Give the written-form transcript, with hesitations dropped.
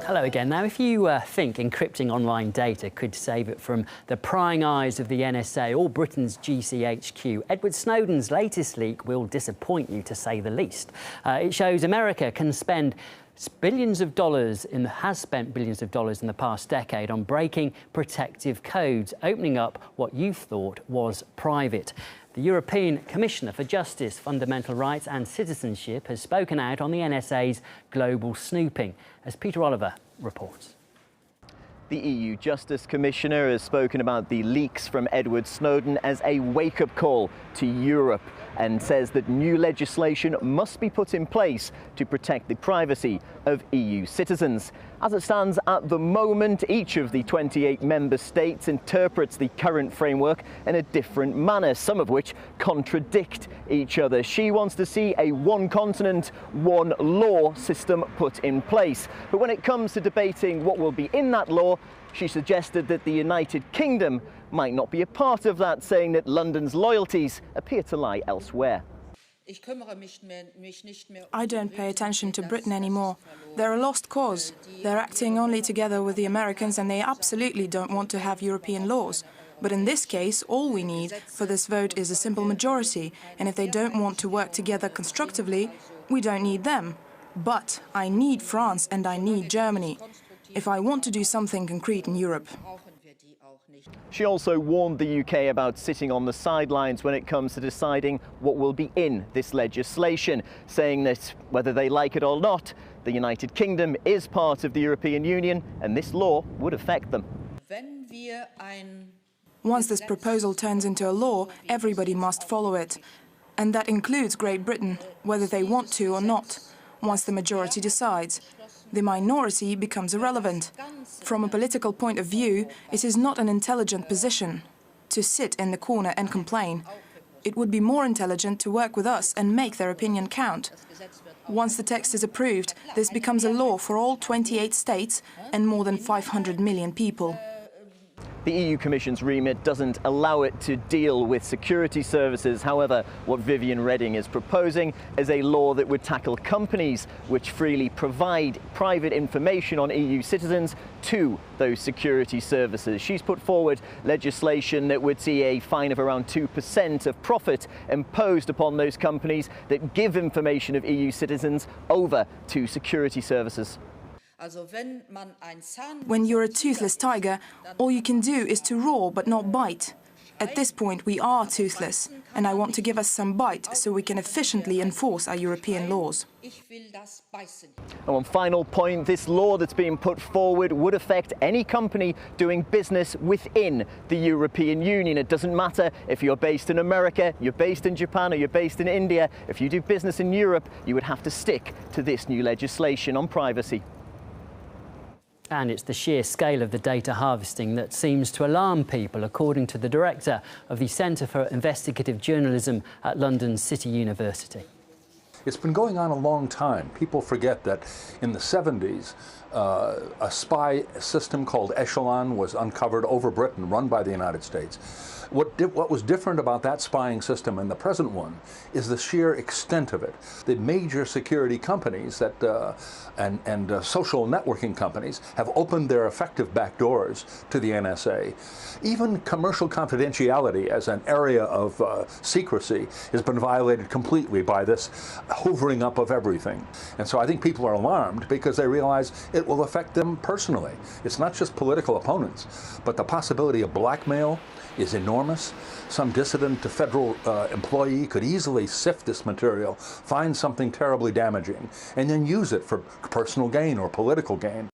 Hello again. Now, if you think encrypting online data could save it from the prying eyes of the NSA or Britain's GCHQ, Edward Snowden's latest leak will disappoint you, to say the least. It shows America can spend billions of dollars has spent billions of dollars in the past decade on breaking protective codes, opening up what you thought was private. The European Commissioner for Justice, Fundamental Rights and Citizenship has spoken out on the NSA's global snooping, as Peter Oliver reports. The EU Justice Commissioner has spoken about the leaks from Edward Snowden as a wake-up call to Europe and says that new legislation must be put in place to protect the privacy of EU citizens. As it stands at the moment, each of the 28 member states interprets the current framework in a different manner, some of which contradict each other. She wants to see a one continent, one law system put in place. But when it comes to debating what will be in that law, she suggested that the United Kingdom might not be a part of that, saying that London's loyalties appear to lie elsewhere. I don't pay attention to Britain anymore. They're a lost cause. They're acting only together with the Americans, and they absolutely don't want to have European laws. But in this case, all we need for this vote is a simple majority, and if they don't want to work together constructively, we don't need them. But I need France and I need Germany if I want to do something concrete in Europe. She also warned the UK about sitting on the sidelines when it comes to deciding what will be in this legislation, saying that whether they like it or not, the United Kingdom is part of the European Union and this law would affect them. Once this proposal turns into a law, everybody must follow it. And that includes Great Britain, whether they want to or not. Once the majority decides, the minority becomes irrelevant. From a political point of view, it is not an intelligent position to sit in the corner and complain. It would be more intelligent to work with us and make their opinion count. Once the text is approved, this becomes a law for all 28 states and more than 500 million people. The EU Commission's remit doesn't allow it to deal with security services. However, what Viviane Reding is proposing is a law that would tackle companies which freely provide private information on EU citizens to those security services. She's put forward legislation that would see a fine of around 2% of profit imposed upon those companies that give information of EU citizens over to security services. When you're a toothless tiger, all you can do is to roar but not bite. At this point, we are toothless, and I want to give us some bite so we can efficiently enforce our European laws. And one final point, this law that's being put forward would affect any company doing business within the European Union. It doesn't matter if you're based in America, you're based in Japan, or you're based in India. If you do business in Europe, you would have to stick to this new legislation on privacy. And it's the sheer scale of the data harvesting that seems to alarm people, according to the director of the Centre for Investigative Journalism at London's City University. It's been going on a long time. People forget that in the 70s, a spy system called Echelon was uncovered over Britain, run by the United States. What was different about that spying system and the present one is the sheer extent of it. The major security companies that, and social networking companies have opened their effective back doors to the NSA. Even commercial confidentiality as an area of secrecy has been violated completely by this hoovering up of everything. And so I think people are alarmed because they realize it will affect them personally. It's not just political opponents, but the possibility of blackmail is enormous. Some dissident to federal employee could easily sift this material, find something terribly damaging, and then use it for personal gain or political gain.